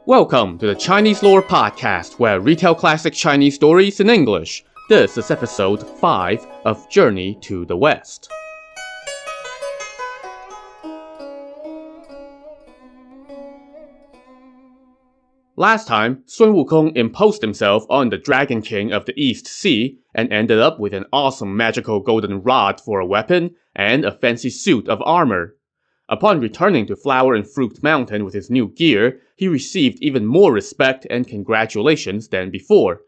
Welcome to the Chinese Lore Podcast, where I retell classic Chinese stories in English. This is episode 5 of Journey to the West. Last time, Sun Wukong imposed himself on the Dragon King of the East Sea and ended up with an awesome magical golden rod for a weapon and a fancy suit of armor. Upon returning to Flower and Fruit Mountain with his new gear, he received even more respect and congratulations than before.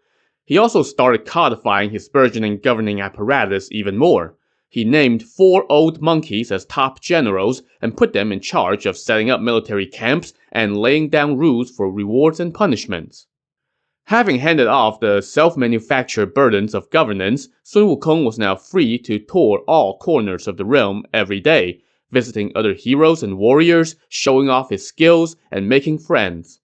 He also started codifying his burgeoning governing apparatus even more. He named 4 old monkeys as top generals and put them in charge of setting up military camps and laying down rules for rewards and punishments. Having handed off the self-manufactured burdens of governance, Sun Wukong was now free to tour all corners of the realm every day, visiting other heroes and warriors, showing off his skills, and making friends.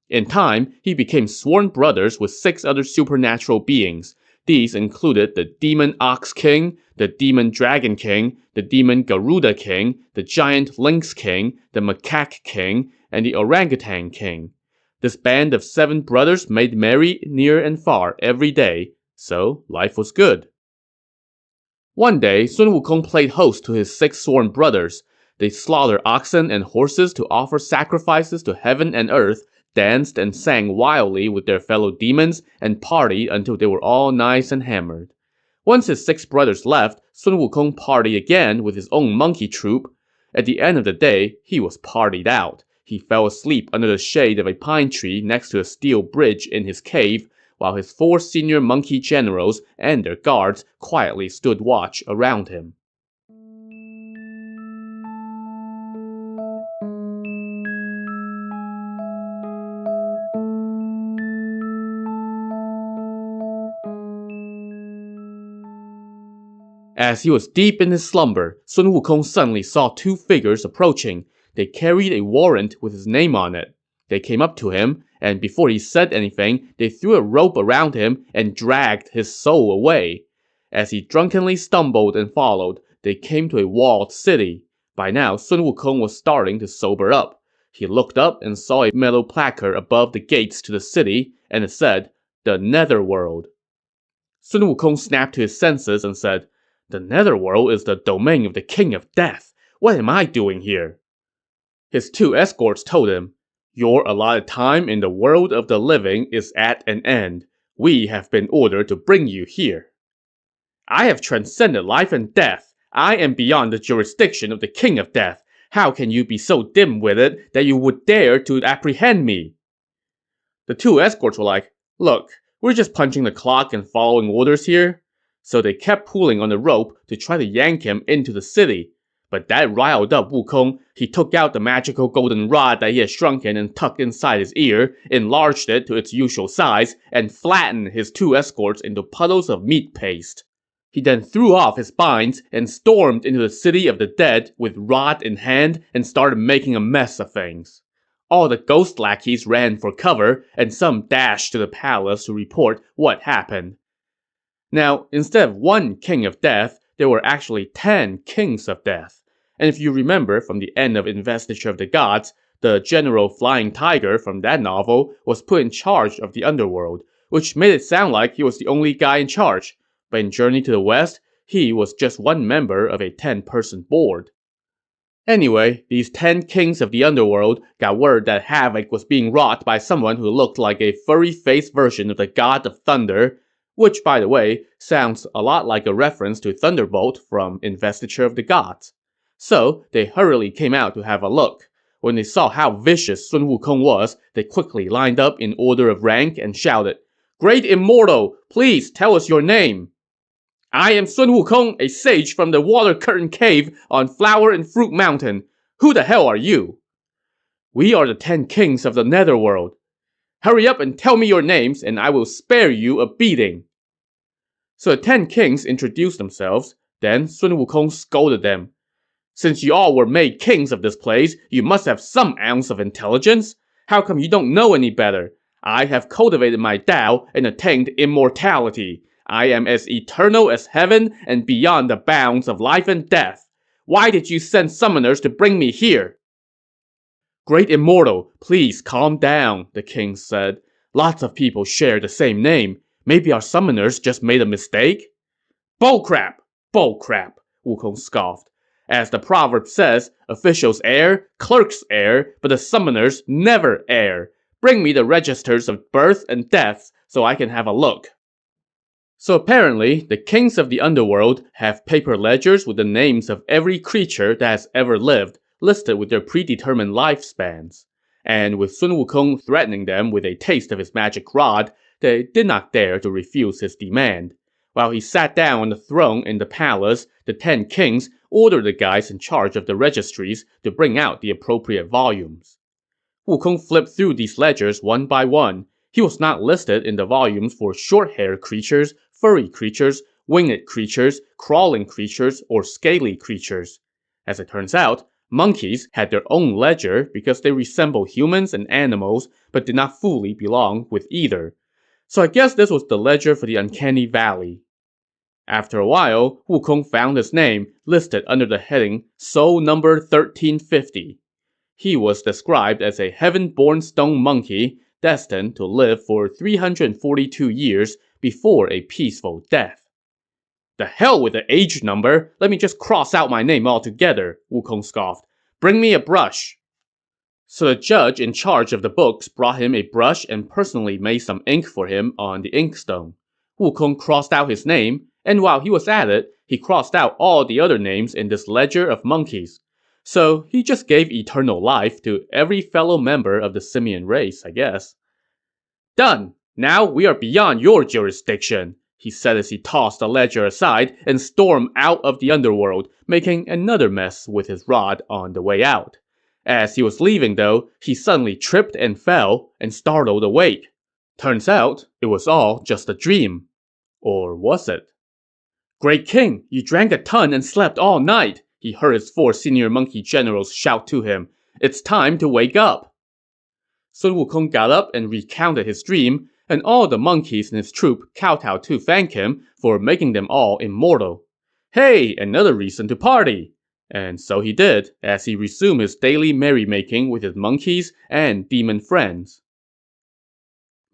In time, he became sworn brothers with 6 other supernatural beings. These included the Demon Ox King, the Demon Dragon King, the Demon Garuda King, the Giant Lynx King, the Macaque King, and the Orangutan King. This band of 7 brothers made merry near and far every day, so life was good. One day, Sun Wukong played host to his 6 sworn brothers. They slaughtered oxen and horses to offer sacrifices to heaven and earth, danced and sang wildly with their fellow demons, and partied until they were all nice and hammered. Once his 6 brothers left, Sun Wukong partied again with his own monkey troop. At the end of the day, he was partied out. He fell asleep under the shade of a pine tree next to a steel bridge in his cave, while his 4 senior monkey generals and their guards quietly stood watch around him. As he was deep in his slumber, Sun Wukong suddenly saw 2 figures approaching. They carried a warrant with his name on it. They came up to him, and before he said anything, they threw a rope around him and dragged his soul away. As he drunkenly stumbled and followed, they came to a walled city. By now, Sun Wukong was starting to sober up. He looked up and saw a metal placard above the gates to the city, and it said, "The Netherworld." Sun Wukong snapped to his senses and said, "The Netherworld is the domain of the King of Death. What am I doing here?" His 2 escorts told him, "Your allotted time in the world of the living is at an end. We have been ordered to bring you here." "I have transcended life and death. I am beyond the jurisdiction of the King of Death. How can you be so dim-witted that you would dare to apprehend me?" The 2 escorts were like, "Look, we're just punching the clock and following orders here." So they kept pulling on the rope to try to yank him into the city. But that riled up Wukong. He took out the magical golden rod that he had shrunken and tucked inside his ear, enlarged it to its usual size, and flattened his 2 escorts into puddles of meat paste. He then threw off his binds and stormed into the city of the dead with rod in hand and started making a mess of things. All the ghost lackeys ran for cover, and some dashed to the palace to report what happened. Now, instead of 1 king of death, there were actually 10 kings of death. And if you remember from the end of Investiture of the Gods, the General Flying Tiger from that novel was put in charge of the underworld, which made it sound like he was the only guy in charge. But in Journey to the West, he was just one member of a 10-person board. Anyway, these 10 kings of the underworld got word that havoc was being wrought by someone who looked like a furry-faced version of the God of Thunder, which, by the way, sounds a lot like a reference to Thunderbolt from Investiture of the Gods. So, they hurriedly came out to have a look. When they saw how vicious Sun Wukong was, they quickly lined up in order of rank and shouted, "Great Immortal, please tell us your name." "I am Sun Wukong, a sage from the Water Curtain Cave on Flower and Fruit Mountain. Who the hell are you?" "We are the 10 kings of the Netherworld." "Hurry up and tell me your names, and I will spare you a beating." So the 10 kings introduced themselves. Then Sun Wukong scolded them. "Since you all were made kings of this place, you must have some ounce of intelligence. How come you don't know any better? I have cultivated my Tao and attained immortality. I am as eternal as heaven and beyond the bounds of life and death. Why did you send summoners to bring me here?" Great Immortal, please calm down, the king said. Lots of people share the same name. Maybe our summoners just made a mistake? Bullcrap! Bullcrap! Wukong scoffed. As the proverb says, officials err, clerks err, but the summoners never err. Bring me the registers of births and deaths so I can have a look. So apparently, the kings of the underworld have paper ledgers with the names of every creature that has ever lived, listed with their predetermined lifespans. And with Sun Wukong threatening them with a taste of his magic rod, they did not dare to refuse his demand. While he sat down on the throne in the palace, the 10 kings ordered the guys in charge of the registries to bring out the appropriate volumes. Wukong flipped through these ledgers one by one. He was not listed in the volumes for short-haired creatures, furry creatures, winged creatures, crawling creatures, or scaly creatures. As it turns out, monkeys had their own ledger because they resemble humans and animals but did not fully belong with either. So I guess this was the ledger for the Uncanny Valley. After a while, Wukong found his name listed under the heading Soul Number 1350. He was described as a heaven-born stone monkey destined to live for 342 years before a peaceful death. The hell with the age number, let me just cross out my name altogether, Wukong scoffed. Bring me a brush. So the judge in charge of the books brought him a brush and personally made some ink for him on the inkstone. Wukong crossed out his name, and while he was at it, he crossed out all the other names in this ledger of monkeys. So he just gave eternal life to every fellow member of the simian race, I guess. Done! Now we are beyond your jurisdiction, he said as he tossed the ledger aside and stormed out of the underworld, making another mess with his rod on the way out. As he was leaving, though, he suddenly tripped and fell and startled awake. Turns out, it was all just a dream. Or was it? Great King, you drank a ton and slept all night, he heard his 4 senior monkey generals shout to him. It's time to wake up. Sun Wukong got up and recounted his dream, and all the monkeys in his troop kowtowed to thank him for making them all immortal. Hey, another reason to party! And so he did, as he resumed his daily merrymaking with his monkeys and demon friends.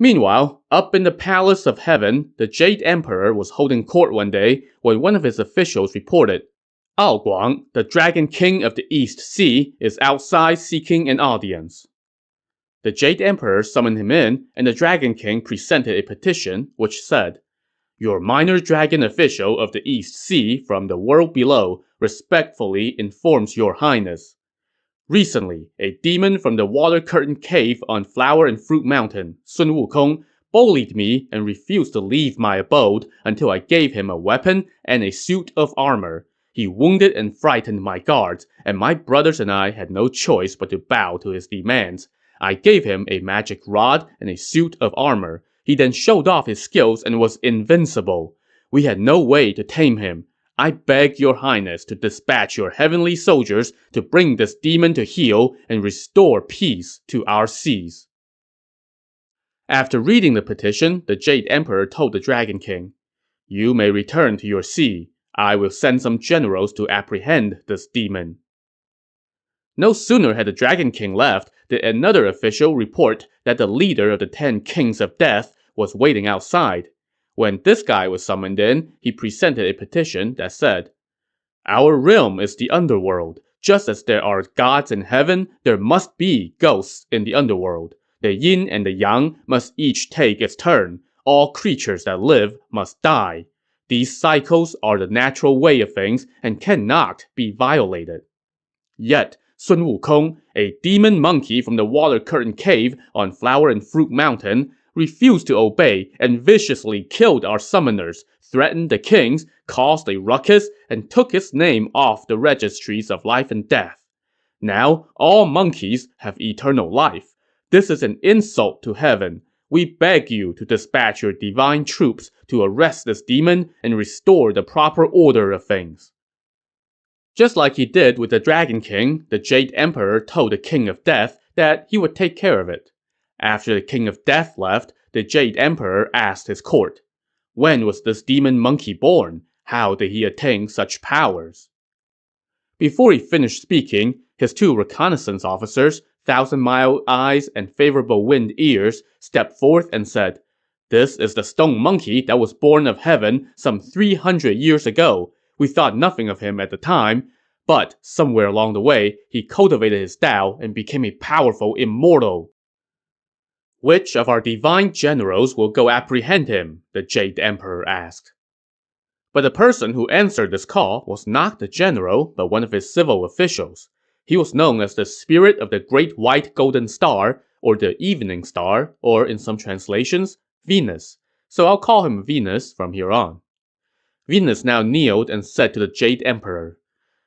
Meanwhile, up in the Palace of Heaven, the Jade Emperor was holding court one day when one of his officials reported, Ao Guang, the Dragon King of the East Sea, is outside seeking an audience. The Jade Emperor summoned him in, and the Dragon King presented a petition which said, Your minor dragon official of the East Sea from the world below respectfully informs your highness. Recently, a demon from the Water Curtain Cave on Flower and Fruit Mountain, Sun Wukong, bullied me and refused to leave my abode until I gave him a weapon and a suit of armor. He wounded and frightened my guards, and my brothers and I had no choice but to bow to his demands. I gave him a magic rod and a suit of armor. He then showed off his skills and was invincible. We had no way to tame him. I beg your highness to dispatch your heavenly soldiers to bring this demon to heel and restore peace to our seas. After reading the petition, the Jade Emperor told the Dragon King, You may return to your sea. I will send some generals to apprehend this demon. No sooner had the Dragon King left did another official report that the leader of the 10 Kings of Death was waiting outside. When this guy was summoned in, he presented a petition that said, Our realm is the underworld. Just as there are gods in heaven, there must be ghosts in the underworld. The yin and the yang must each take its turn. All creatures that live must die. These cycles are the natural way of things and cannot be violated. Yet, Sun Wukong, a demon monkey from the Water Curtain Cave on Flower and Fruit Mountain, refused to obey and viciously killed our summoners, threatened the kings, caused a ruckus, and took his name off the registries of life and death. Now, all monkeys have eternal life. This is an insult to heaven. We beg you to dispatch your divine troops to arrest this demon and restore the proper order of things. Just like he did with the Dragon King, the Jade Emperor told the King of Death that he would take care of it. After the King of Death left, the Jade Emperor asked his court, When was this demon monkey born? How did he attain such powers? Before he finished speaking, his 2 reconnaissance officers, thousand-mile eyes and favorable wind ears, stepped forth and said, "This is the stone monkey that was born of heaven some 300 years ago. We thought nothing of him at the time, but somewhere along the way, he cultivated his Tao and became a powerful immortal." "Which of our divine generals will go apprehend him?" the Jade Emperor asked. But the person who answered this call was not the general, but one of his civil officials. He was known as the spirit of the Great White Golden Star, or the Evening Star, or in some translations, Venus. So I'll call him Venus from here on. Venus now kneeled and said to the Jade Emperor,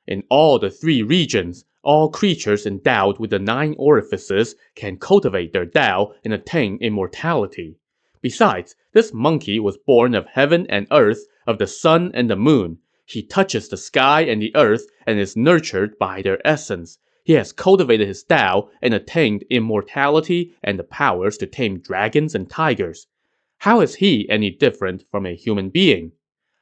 "In all the 3 regions, all creatures endowed with the 9 orifices can cultivate their Tao and attain immortality. Besides, this monkey was born of heaven and earth, of the sun and the moon. He touches the sky and the earth and is nurtured by their essence. He has cultivated his Tao and attained immortality and the powers to tame dragons and tigers. How is he any different from a human being?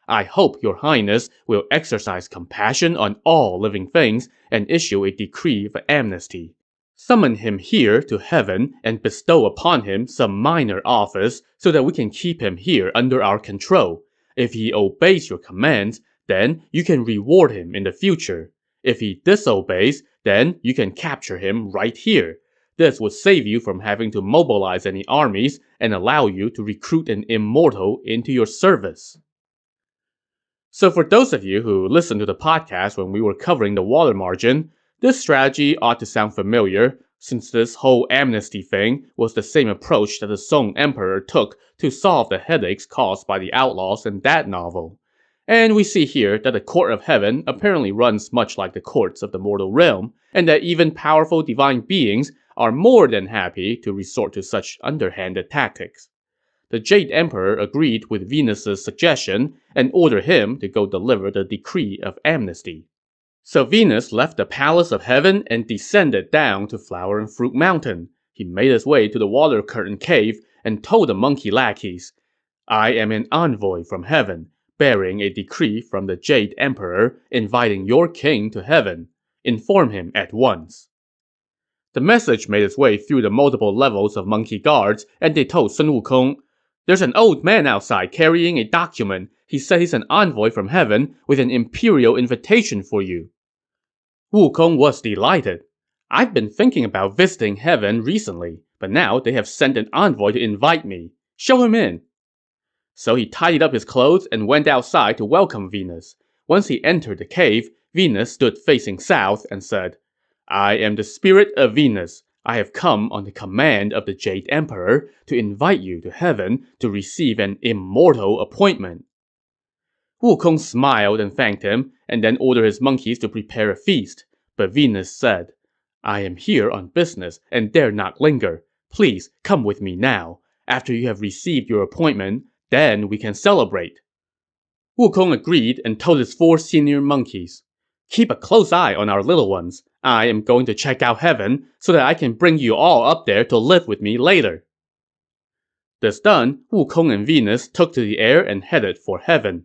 I hope your highness will exercise compassion on all living things and issue a decree of amnesty. Summon him here to heaven and bestow upon him some minor office so that we can keep him here under our control. If he obeys your commands, then you can reward him in the future. If he disobeys, then you can capture him right here. This would save you from having to mobilize any armies and allow you to recruit an immortal into your service." So for those of you who listened to the podcast when we were covering the water margin, this strategy ought to sound familiar, since this whole amnesty thing was the same approach that the Song Emperor took to solve the headaches caused by the outlaws in that novel. And we see here that the court of heaven apparently runs much like the courts of the mortal realm, and that even powerful divine beings are more than happy to resort to such underhanded tactics. The Jade Emperor agreed with Venus's suggestion and ordered him to go deliver the decree of amnesty. So Venus left the palace of heaven and descended down to Flower and Fruit Mountain. He made his way to the water curtain cave and told the monkey lackeys, "I am an envoy from heaven, bearing a decree from the Jade Emperor inviting your king to heaven. Inform him at once." The message made its way through the multiple levels of monkey guards, and they told Sun Wukong, "There's an old man outside carrying a document. He said he's an envoy from heaven with an imperial invitation for you." Wukong was delighted. "I've been thinking about visiting heaven recently, but now they have sent an envoy to invite me. Show him in." So he tidied up his clothes and went outside to welcome Venus. Once he entered the cave, Venus stood facing south and said, "I am the spirit of Venus. I have come on the command of the Jade Emperor to invite you to heaven to receive an immortal appointment." Wukong smiled and thanked him, and then ordered his monkeys to prepare a feast. But Venus said, "I am here on business and dare not linger. Please come with me now. After you have received your appointment, then we can celebrate." Wukong agreed and told his 4 senior monkeys, "Keep a close eye on our little ones. I am going to check out heaven so that I can bring you all up there to live with me later." This done, Wukong and Venus took to the air and headed for heaven.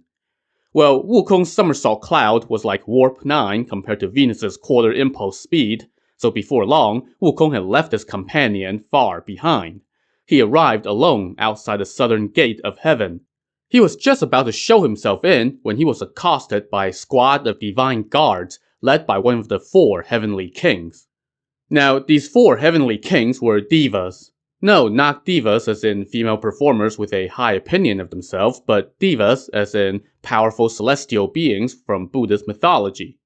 Well, Wukong's somersault cloud was like warp 9 compared to Venus's quarter impulse speed, so before long, Wukong had left his companion far behind. He arrived alone outside the southern gate of heaven. He was just about to show himself in when he was accosted by a squad of divine guards, led by one of the 4 heavenly kings. Now, these 4 heavenly kings were divas. No, not divas as in female performers with a high opinion of themselves, but divas as in powerful celestial beings from Buddhist mythology.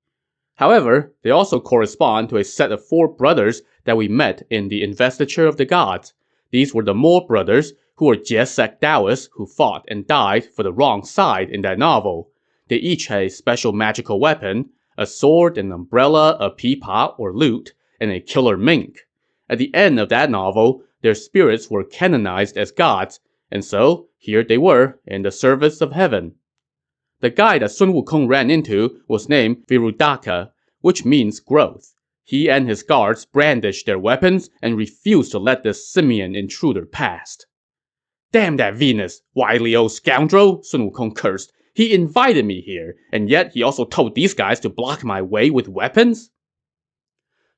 However, they also correspond to a set of 4 brothers that we met in the Investiture of the Gods. These were the Mo brothers, who were Jie sect Taoists who fought and died for the wrong side in that novel. They each had a special magical weapon, a sword, an umbrella, a peapod or lute, and a killer mink. At the end of that novel, their spirits were canonized as gods, and so here they were in the service of heaven. The guy that Sun Wukong ran into was named Virudaka, which means growth. He and his guards brandished their weapons and refused to let this simian intruder pass. "Damn that Venus, wily old scoundrel," Sun Wukong cursed. "He invited me here, and yet he also told these guys to block my way with weapons?"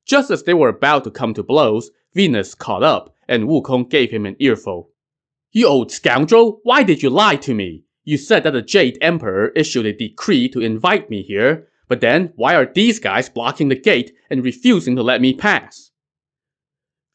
Just as they were about to come to blows, Venus caught up, and Wukong gave him an earful. "You old scoundrel, why did you lie to me? You said that the Jade Emperor issued a decree to invite me here, but then why are these guys blocking the gate and refusing to let me pass?"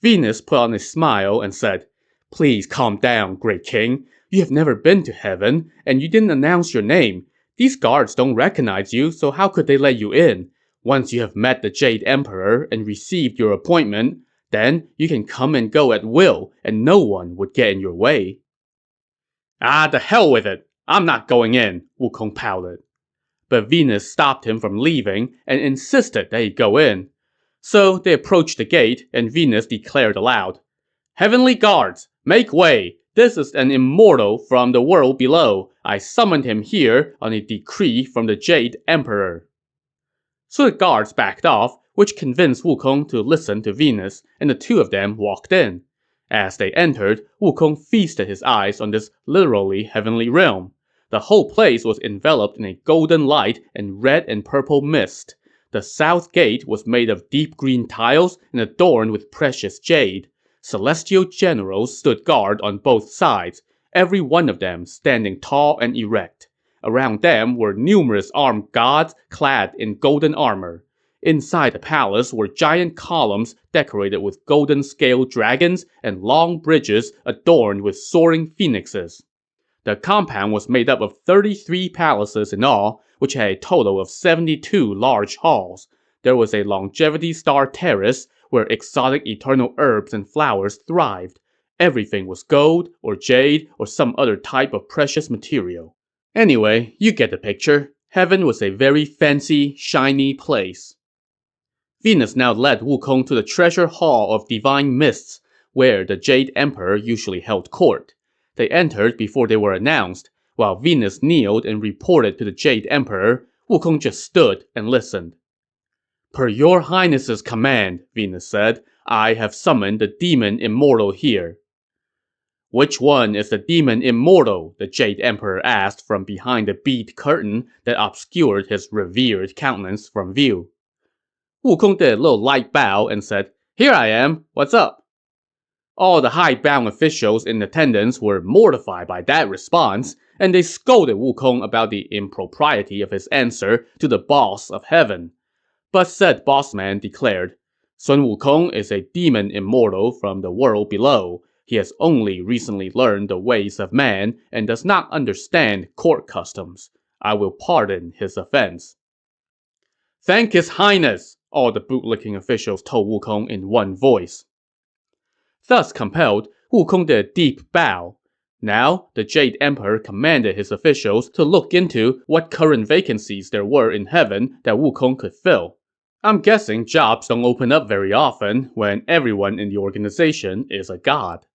Venus put on a smile and said, "Please calm down, great king. You have never been to heaven, and you didn't announce your name. These guards don't recognize you, so how could they let you in? Once you have met the Jade Emperor and received your appointment, then you can come and go at will, and no one would get in your way." "Ah, the hell with it. I'm not going in," Wukong pouted. But Venus stopped him from leaving and insisted that he go in. So they approached the gate, and Venus declared aloud, "Heavenly guards, make way! This is an immortal from the world below. I summoned him here on a decree from the Jade Emperor." So the guards backed off, which convinced Wukong to listen to Venus, and the two of them walked in. As they entered, Wukong feasted his eyes on this literally heavenly realm. The whole place was enveloped in a golden light and red and purple mist. The south gate was made of deep green tiles and adorned with precious jade. Celestial generals stood guard on both sides, every one of them standing tall and erect. Around them were numerous armed gods clad in golden armor. Inside the palace were giant columns decorated with golden scaled dragons and long bridges adorned with soaring phoenixes. The compound was made up of 33 palaces in all, which had a total of 72 large halls. There was a longevity star terrace where exotic eternal herbs and flowers thrived. Everything was gold, or jade, or some other type of precious material. Anyway, you get the picture. Heaven was a very fancy, shiny place. Venus now led Wukong to the treasure hall of divine mists, where the Jade Emperor usually held court. They entered before they were announced. While Venus kneeled and reported to the Jade Emperor, Wukong just stood and listened. "Per your highness's command," Venus said, "I have summoned the demon immortal here." "Which one is the demon immortal?" the Jade Emperor asked from behind the bead curtain that obscured his revered countenance from view. Wukong did a little light bow and said, "Here I am. What's up?" All the high-bound officials in attendance were mortified by that response, and they scolded Wukong about the impropriety of his answer to the boss of heaven. But said bossman declared, "Sun Wukong is a demon immortal from the world below. He has only recently learned the ways of man and does not understand court customs. I will pardon his offense." "Thank his highness," all the bootlicking officials told Wukong in one voice. Thus compelled, Wukong did a deep bow. Now, the Jade Emperor commanded his officials to look into what current vacancies there were in heaven that Wukong could fill. I'm guessing jobs don't open up very often when everyone in the organization is a god.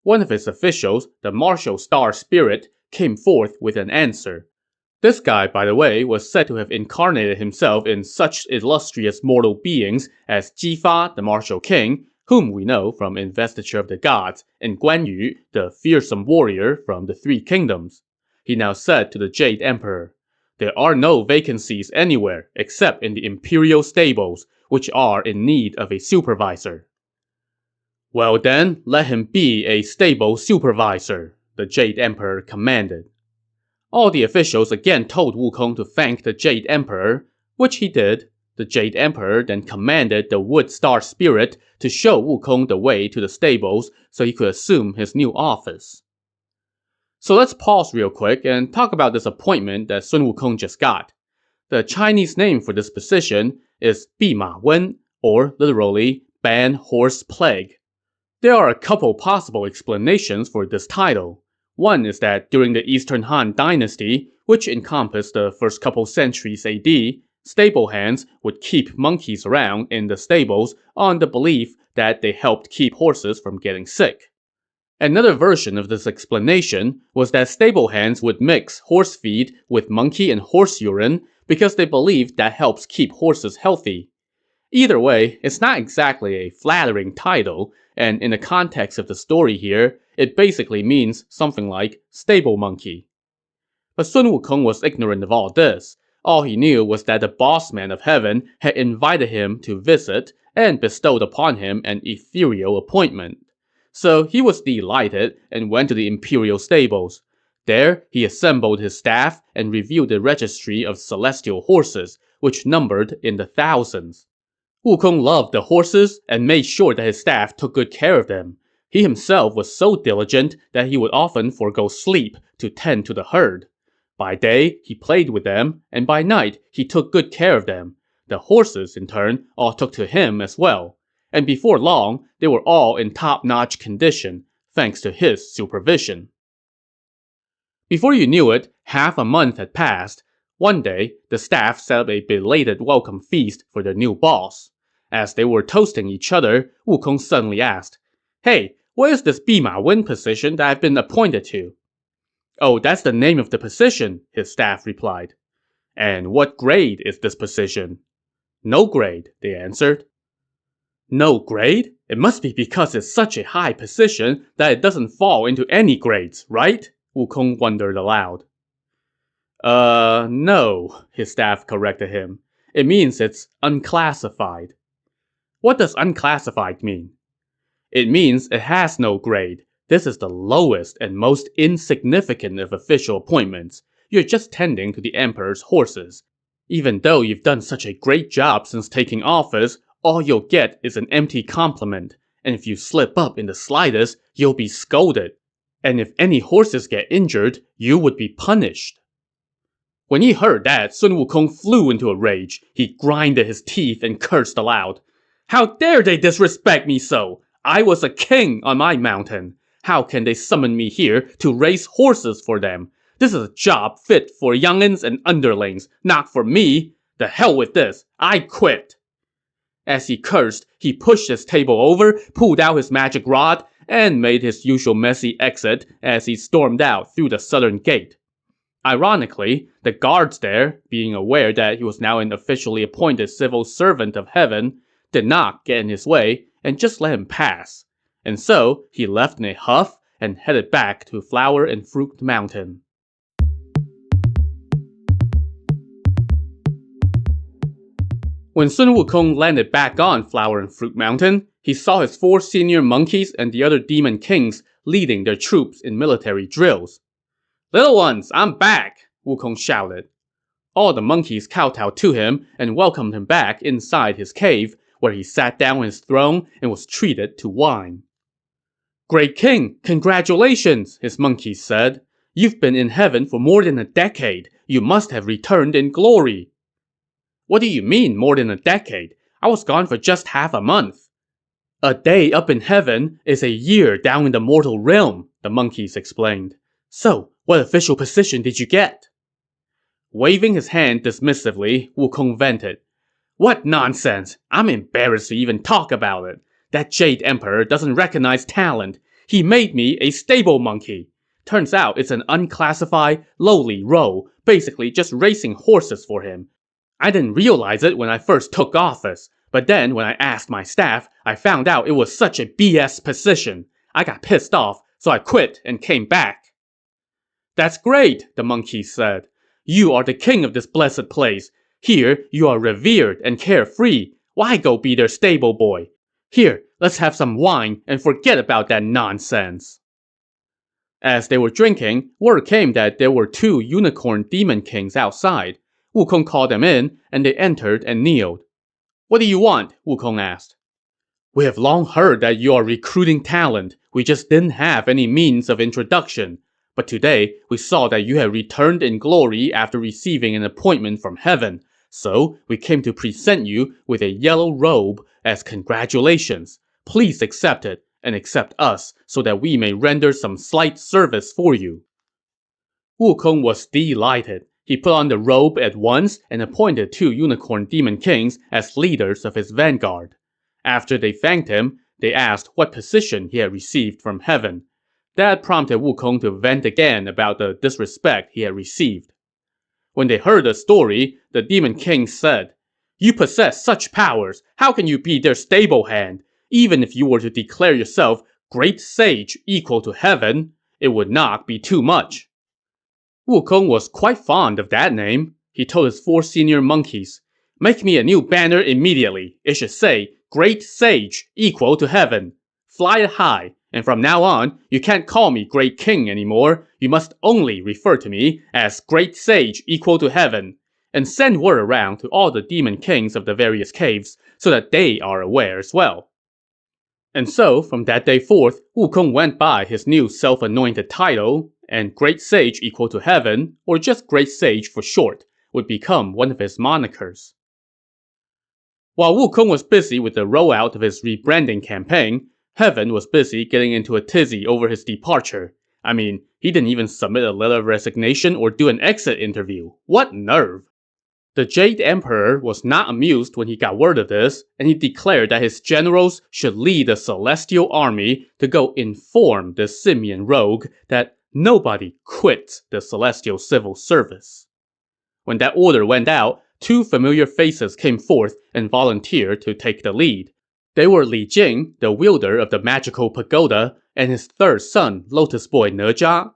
One of his officials, the martial star spirit, came forth with an answer. This guy, by the way, was said to have incarnated himself in such illustrious mortal beings as Jifa, the martial king, whom we know from Investiture of the Gods, and Guan Yu, the fearsome warrior from the Three Kingdoms. He now said to the Jade Emperor, "There are no vacancies anywhere except in the imperial stables, which are in need of a supervisor." "Well then, let him be a stable supervisor," the Jade Emperor commanded. All the officials again told Wukong to thank the Jade Emperor, which he did. The Jade Emperor then commanded the Wood Star Spirit to show Wukong the way to the stables so he could assume his new office. So let's pause real quick and talk about this appointment that Sun Wukong just got. The Chinese name for this position is Bima Wen, or literally Ban Horse Plague. There are a couple possible explanations for this title. One is that during the Eastern Han Dynasty, which encompassed the first couple centuries AD, stable hands would keep monkeys around in the stables on the belief that they helped keep horses from getting sick. Another version of this explanation was that stable hands would mix horse feed with monkey and horse urine because they believed that helps keep horses healthy. Either way, it's not exactly a flattering title, and in the context of the story here, it basically means something like stable monkey. But Sun Wukong was ignorant of all this. All he knew was that the bossman of heaven had invited him to visit, and bestowed upon him an ethereal appointment. So he was delighted and went to the imperial stables. There, he assembled his staff and reviewed the registry of celestial horses, which numbered in the thousands. Wukong loved the horses and made sure that his staff took good care of them. He himself was so diligent that he would often forego sleep to tend to the herd. By day, he played with them, and by night, he took good care of them. The horses, in turn, all took to him as well. And before long, they were all in top-notch condition, thanks to his supervision. Before you knew it, half a month had passed. One day, the staff set up a belated welcome feast for their new boss. As they were toasting each other, Wukong suddenly asked, "Hey, what is this Bima Wen position that I've been appointed to?" "Oh, that's the name of the position," his staff replied. "And what grade is this position?" "No grade," they answered. "No grade? It must be because it's such a high position that it doesn't fall into any grades, right?" Wukong wondered aloud. No, his staff corrected him. "It means it's unclassified." "What does unclassified mean?" "It means it has no grade. This is the lowest and most insignificant of official appointments. You're just tending to the emperor's horses. Even though you've done such a great job since taking office, all you'll get is an empty compliment. And if you slip up in the slightest, you'll be scolded. And if any horses get injured, you would be punished." When he heard that, Sun Wukong flew into a rage. He grinded his teeth and cursed aloud. "How dare they disrespect me so? I was a king on my mountain. How can they summon me here to raise horses for them? This is a job fit for young'uns and underlings, not for me. The hell with this. I quit." As he cursed, he pushed his table over, pulled out his magic rod, and made his usual messy exit as he stormed out through the southern gate. Ironically, the guards there, being aware that he was now an officially appointed civil servant of heaven, did not get in his way and just let him pass. And so, he left in a huff and headed back to Flower and Fruit Mountain. When Sun Wukong landed back on Flower and Fruit Mountain, he saw his 4 senior monkeys and the other demon kings leading their troops in military drills. "Little ones, I'm back!" Wukong shouted. All the monkeys kowtowed to him and welcomed him back inside his cave, where he sat down on his throne and was treated to wine. "Great king, congratulations," his monkeys said. "You've been in heaven for more than a decade. You must have returned in glory." "What do you mean, more than a decade? I was gone for just half a month." "A day up in heaven is a year down in the mortal realm," the monkeys explained. "So, what official position did you get?" Waving his hand dismissively, Wukong vented. "What nonsense! I'm embarrassed to even talk about it. That Jade Emperor doesn't recognize talent. He made me a stable monkey. Turns out it's an unclassified, lowly role, basically just racing horses for him. I didn't realize it when I first took office, but then when I asked my staff, I found out it was such a BS position. I got pissed off, so I quit and came back." "That's great," the monkeys said. "You are the king of this blessed place. Here, you are revered and carefree. Why go be their stable boy? Here, let's have some wine and forget about that nonsense." As they were drinking, word came that there were 2 unicorn demon kings outside. Wukong called them in, and they entered and kneeled. "What do you want?" Wukong asked. "We have long heard that you are recruiting talent. We just didn't have any means of introduction. But today, we saw that you had returned in glory after receiving an appointment from heaven. So, we came to present you with a yellow robe as congratulations. Please accept it, and accept us, so that we may render some slight service for you." Wukong was delighted. He put on the robe at once and appointed 2 unicorn demon kings as leaders of his vanguard. After they thanked him, they asked what position he had received from heaven. That prompted Wukong to vent again about the disrespect he had received. When they heard the story, the demon king said, "You possess such powers. How can you be their stable hand? Even if you were to declare yourself great sage equal to heaven, it would not be too much." Wukong was quite fond of that name. He told his 4 senior monkeys, "Make me a new banner immediately. It should say, Great Sage equal to heaven. Fly it high, and from now on, you can't call me Great King anymore. You must only refer to me as Great Sage equal to heaven. And send word around to all the demon kings of the various caves so that they are aware as well. And so, from that day forth, Wukong went by his new self-anointed title, and Great Sage equal to heaven, or just Great Sage for short, would become one of his monikers. While Wukong was busy with the rollout of his rebranding campaign, Heaven was busy getting into a tizzy over his departure. I mean, he didn't even submit a letter of resignation or do an exit interview. What nerve! The Jade Emperor was not amused when he got word of this, and he declared that his generals should lead a celestial army to go inform the simian rogue that nobody quits the celestial civil service. When that order went out, two familiar faces came forth and volunteered to take the lead. They were Li Jing, the wielder of the magical pagoda, and his third son, Lotus Boy Ne Zha.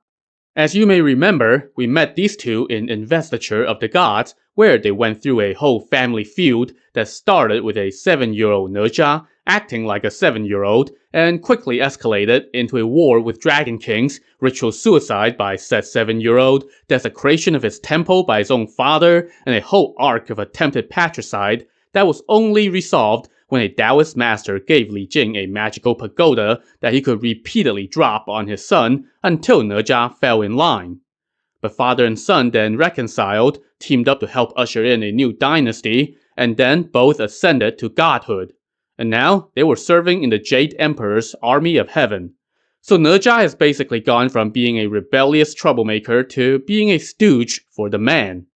As you may remember, we met these two in Investiture of the Gods, where they went through a whole family feud that started with a 7-year-old Ne Zha acting like a 7-year-old and quickly escalated into a war with Dragon Kings, ritual suicide by said 7-year-old, desecration of his temple by his own father, and a whole arc of attempted patricide that was only resolved when a Taoist master gave Li Jing a magical pagoda that he could repeatedly drop on his son until Ne Zha fell in line. But father and son then reconciled, teamed up to help usher in a new dynasty, and then both ascended to godhood. And now, they were serving in the Jade Emperor's Army of Heaven. So Ne Zha has basically gone from being a rebellious troublemaker to being a stooge for the man.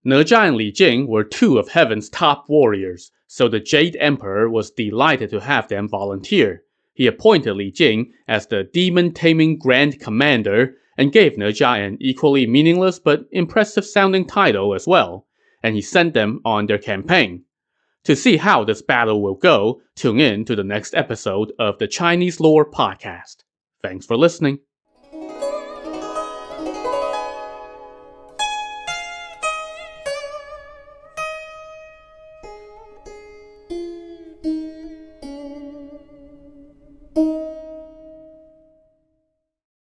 Ne Zha and Li Jing were two of Heaven's top warriors, so the Jade Emperor was delighted to have them volunteer. He appointed Li Jing as the demon-taming Grand Commander, and gave Ne Zha an equally meaningless but impressive-sounding title as well, and he sent them on their campaign. To see how this battle will go, tune in to the next episode of the Chinese Lore Podcast. Thanks for listening.